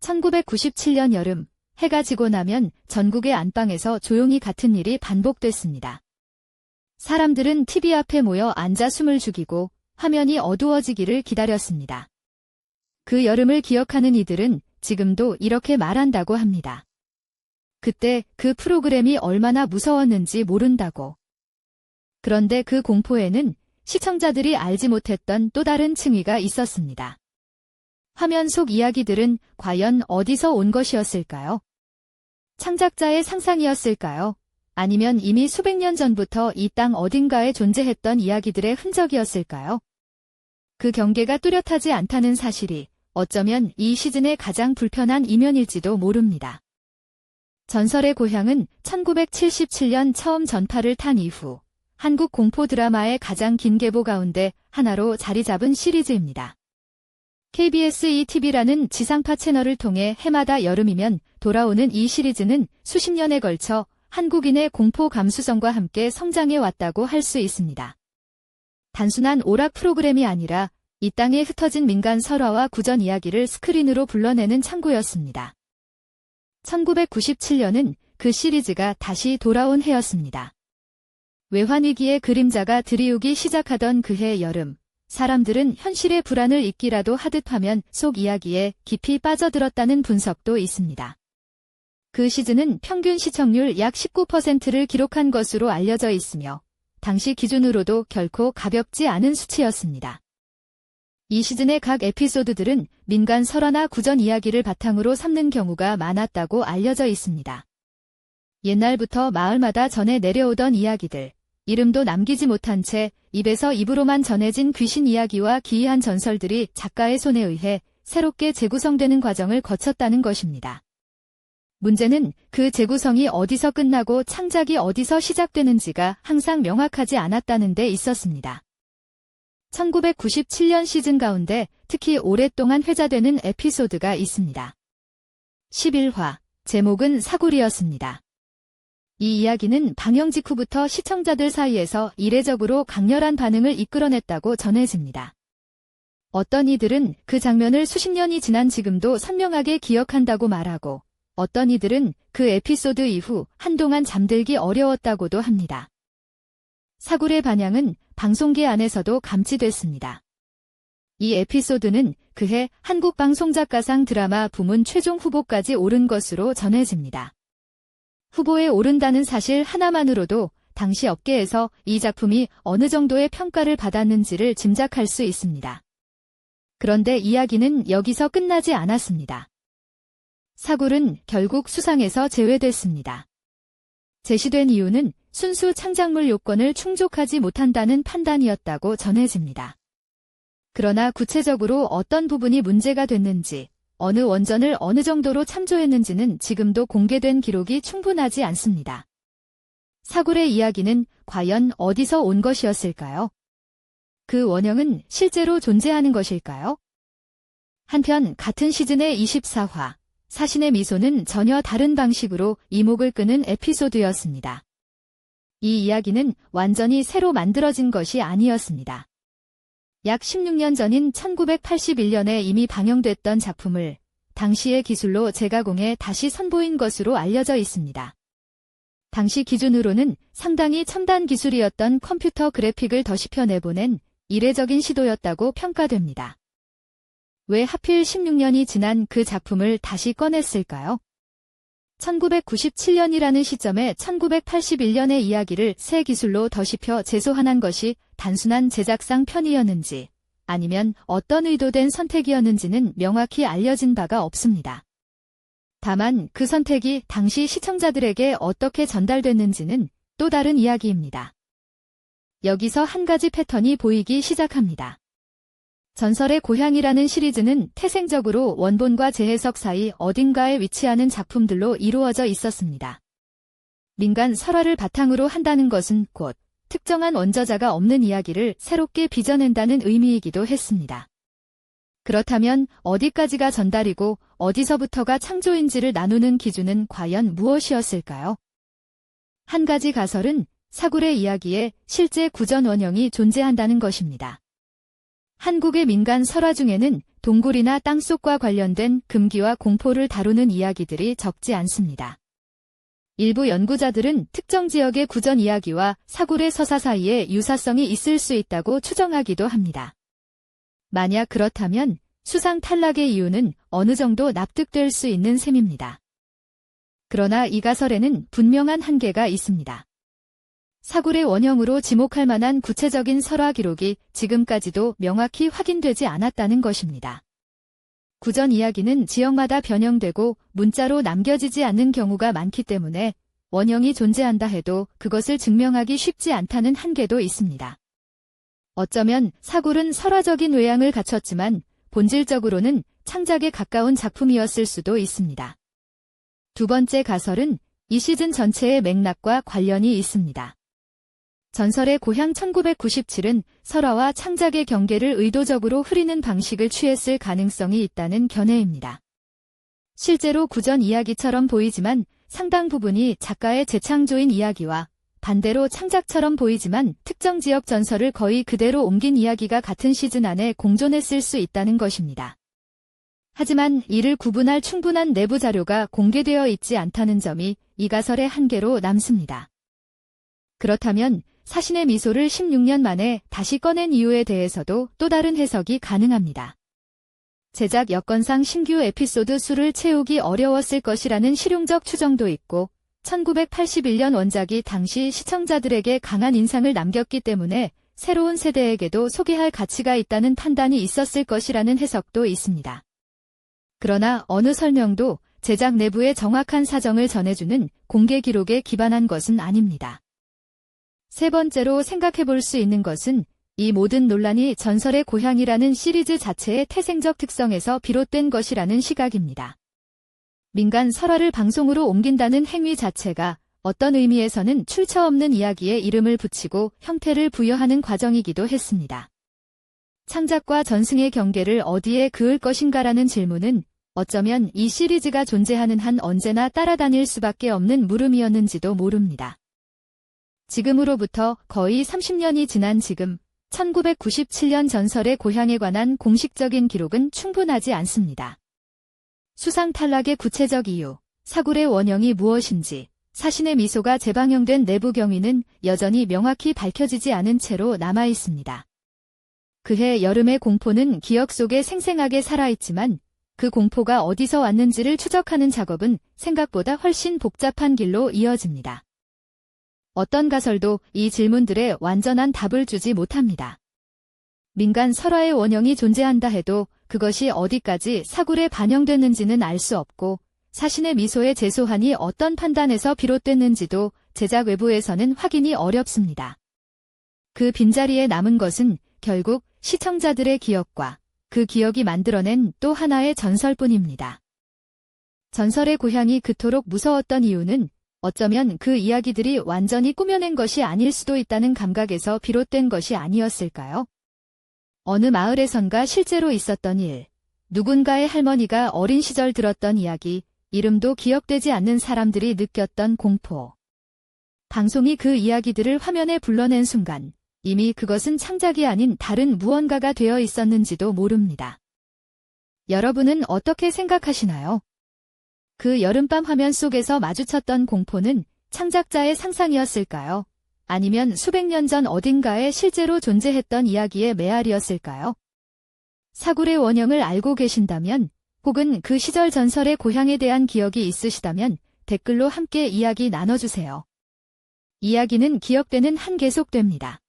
1997년 여름, 해가 지고 나면 전국의 안방에서 조용히 같은 일이 반복됐습니다. 사람들은 TV 앞에 모여 앉아 숨을 죽이고 화면이 어두워지기를 기다렸습니다. 그 여름을 기억하는 이들은 지금도 이렇게 말한다고 합니다. 그때 그 프로그램이 얼마나 무서웠는지 모른다고. 그런데 그 공포에는 시청자들이 알지 못했던 또 다른 층위가 있었습니다. 화면 속 이야기들은 과연 어디서 온 것이었을까요? 창작자의 상상이었을까요? 아니면 이미 수백 년 전부터 이 땅 어딘가에 존재했던 이야기들의 흔적이었을까요? 그 경계가 뚜렷하지 않다는 사실이 어쩌면 이 시즌의 가장 불편한 이면일지도 모릅니다. 전설의 고향은 1977년 처음 전파를 탄 이후 한국 공포 드라마의 가장 긴 계보 가운데 하나로 자리 잡은 시리즈입니다. KBS ETV라는 지상파 채널을 통해 해마다 여름이면 돌아오는 이 시리즈는 수십 년에 걸쳐 한국인의 공포 감수성과 함께 성장해 왔다고 할 수 있습니다. 단순한 오락 프로그램이 아니라 이 땅에 흩어진 민간 설화와 구전 이야기를 스크린으로 불러내는 창구였습니다. 1997년은 그 시리즈가 다시 돌아온 해였습니다. 외환위기의 그림자가 드리우기 시작하던 그해 여름, 사람들은 현실의 불안을 잊기라도 하듯 화면 속 이야기에 깊이 빠져들었다는 분석도 있습니다. 그 시즌은 평균 시청률 약 19%를 기록한 것으로 알려져 있으며 당시 기준으로도 결코 가볍지 않은 수치였습니다. 이 시즌의 각 에피소드들은 민간 설화나 구전 이야기를 바탕으로 삼는 경우가 많았다고 알려져 있습니다. 옛날부터 마을마다 전해 내려오던 이야기들, 이름도 남기지 못한 채 입에서 입으로만 전해진 귀신 이야기와 기이한 전설들이 작가의 손에 의해 새롭게 재구성되는 과정을 거쳤다는 것입니다. 문제는 그 재구성이 어디서 끝나고 창작이 어디서 시작되는지가 항상 명확하지 않았다는 데 있었습니다. 1997년 시즌 가운데 특히 오랫동안 회자되는 에피소드가 있습니다. 11화, 제목은 사구리였습니다. 이 이야기는 방영 직후부터 시청자들 사이에서 이례적으로 강렬한 반응을 이끌어냈다고 전해집니다. 어떤 이들은 그 장면을 수십 년이 지난 지금도 선명하게 기억한다고 말하고, 어떤 이들은 그 에피소드 이후 한동안 잠들기 어려웠다고도 합니다. 사굴의 반향은 방송계 안에서도 감지됐습니다. 이 에피소드는 그해 한국방송작가상 드라마 부문 최종 후보까지 오른 것으로 전해집니다. 후보에 오른다는 사실 하나만으로도 당시 업계에서 이 작품이 어느 정도의 평가를 받았는지를 짐작할 수 있습니다. 그런데 이야기는 여기서 끝나지 않았습니다. 사굴은 결국 수상에서 제외됐습니다. 제시된 이유는 순수 창작물 요건을 충족하지 못한다는 판단이었다고 전해집니다. 그러나 구체적으로 어떤 부분이 문제가 됐는지, 어느 원전을 어느 정도로 참조했는지는 지금도 공개된 기록이 충분하지 않습니다. 사굴의 이야기는 과연 어디서 온 것이었을까요? 그 원형은 실제로 존재하는 것일까요? 한편 같은 시즌의 24화, 사신의 미소는 전혀 다른 방식으로 이목을 끄는 에피소드였습니다. 이 이야기는 완전히 새로 만들어진 것이 아니었습니다. 약 16년 전인 1981년에 이미 방영됐던 작품을 당시의 기술로 재가공해 다시 선보인 것으로 알려져 있습니다. 당시 기준으로는 상당히 첨단 기술이었던 컴퓨터 그래픽을 더씹혀 내보낸 이례적인 시도였다고 평가됩니다. 왜 하필 16년이 지난 그 작품을 다시 꺼냈을까요? 1997년이라는 시점에 1981년의 이야기를 새 기술로 더씹혀 재소환한 것이 단순한 제작상 편의였는지 아니면 어떤 의도된 선택이었는지는 명확히 알려진 바가 없습니다. 다만 그 선택이 당시 시청자들에게 어떻게 전달됐는지는 또 다른 이야기입니다. 여기서 한 가지 패턴이 보이기 시작합니다. 전설의 고향이라는 시리즈는 태생적으로 원본과 재해석 사이 어딘가에 위치하는 작품들로 이루어져 있었습니다. 민간 설화를 바탕으로 한다는 것은 곧 특정한 원저자가 없는 이야기를 새롭게 빚어낸다는 의미이기도 했습니다. 그렇다면 어디까지가 전달이고 어디서부터가 창조인지를 나누는 기준은 과연 무엇이었을까요? 한 가지 가설은 사굴의 이야기에 실제 구전 원형이 존재한다는 것입니다. 한국의 민간 설화 중에는 동굴이나 땅속과 관련된 금기와 공포를 다루는 이야기들이 적지 않습니다. 일부 연구자들은 특정 지역의 구전 이야기와 사굴의 서사 사이에 유사성이 있을 수 있다고 추정하기도 합니다. 만약 그렇다면 수상 탈락의 이유는 어느 정도 납득될 수 있는 셈입니다. 그러나 이 가설에는 분명한 한계가 있습니다. 사굴의 원형으로 지목할 만한 구체적인 설화 기록이 지금까지도 명확히 확인되지 않았다는 것입니다. 구전 이야기는 지역마다 변형되고 문자로 남겨지지 않는 경우가 많기 때문에 원형이 존재한다 해도 그것을 증명하기 쉽지 않다는 한계도 있습니다. 어쩌면 사굴은 설화적인 외양을 갖췄지만 본질적으로는 창작에 가까운 작품이었을 수도 있습니다. 두 번째 가설은 이 시즌 전체의 맥락과 관련이 있습니다. 전설의 고향 1997은 설화와 창작의 경계를 의도적으로 흐리는 방식을 취했을 가능성이 있다는 견해입니다. 실제로 구전 이야기처럼 보이지만 상당 부분이 작가의 재창조인 이야기와 반대로 창작처럼 보이지만 특정 지역 전설을 거의 그대로 옮긴 이야기가 같은 시즌 안에 공존했을 수 있다는 것입니다. 하지만 이를 구분할 충분한 내부 자료가 공개되어 있지 않다는 점이 이 가설의 한계로 남습니다. 그렇다면 사신의 미소를 16년 만에 다시 꺼낸 이유에 대해서도 또 다른 해석이 가능합니다. 제작 여건상 신규 에피소드 수를 채우기 어려웠을 것이라는 실용적 추정도 있고 1981년 원작이 당시 시청자들에게 강한 인상을 남겼기 때문에 새로운 세대에게도 소개할 가치가 있다는 판단이 있었을 것이라는 해석도 있습니다. 그러나 어느 설명도 제작 내부의 정확한 사정을 전해주는 공개 기록에 기반한 것은 아닙니다. 세 번째로 생각해볼 수 있는 것은 이 모든 논란이 전설의 고향이라는 시리즈 자체의 태생적 특성에서 비롯된 것이라는 시각입니다. 민간 설화를 방송으로 옮긴다는 행위 자체가 어떤 의미에서는 출처 없는 이야기에 이름을 붙이고 형태를 부여하는 과정이기도 했습니다. 창작과 전승의 경계를 어디에 그을 것인가라는 질문은 어쩌면 이 시리즈가 존재하는 한 언제나 따라다닐 수밖에 없는 물음이었는지도 모릅니다. 지금으로부터 거의 30년이 지난 지금 1997년 전설의 고향에 관한 공식적인 기록은 충분하지 않습니다. 수상 탈락의 구체적 이유, 사굴의 원형이 무엇인지, 사신의 미소가 재방영된 내부 경위는 여전히 명확히 밝혀지지 않은 채로 남아 있습니다. 그해 여름의 공포는 기억 속에 생생하게 살아있지만 그 공포가 어디서 왔는지를 추적하는 작업은 생각보다 훨씬 복잡한 길로 이어집니다. 어떤 가설도 이 질문들에 완전한 답을 주지 못합니다. 민간 설화의 원형이 존재한다 해도 그것이 어디까지 사굴에 반영됐는지는 알 수 없고 사신의 미소의 재소환이 어떤 판단에서 비롯됐는지도 제작 외부에서는 확인이 어렵습니다. 그 빈자리에 남은 것은 결국 시청자들의 기억과 그 기억이 만들어낸 또 하나의 전설뿐입니다. 전설의 고향이 그토록 무서웠던 이유는 어쩌면 그 이야기들이 완전히 꾸며낸 것이 아닐 수도 있다는 감각에서 비롯된 것이 아니었을까요? 어느 마을에선가 실제로 있었던 일, 누군가의 할머니가 어린 시절 들었던 이야기, 이름도 기억되지 않는 사람들이 느꼈던 공포. 방송이 그 이야기들을 화면에 불러낸 순간 이미 그것은 창작이 아닌 다른 무언가가 되어 있었는지도 모릅니다. 여러분은 어떻게 생각하시나요? 그 여름밤 화면 속에서 마주쳤던 공포는 창작자의 상상이었을까요? 아니면 수백 년 전 어딘가에 실제로 존재했던 이야기의 메아리였을까요? 사굴의 원형을 알고 계신다면 혹은 그 시절 전설의 고향에 대한 기억이 있으시다면 댓글로 함께 이야기 나눠주세요. 이야기는 기억되는 한 계속됩니다.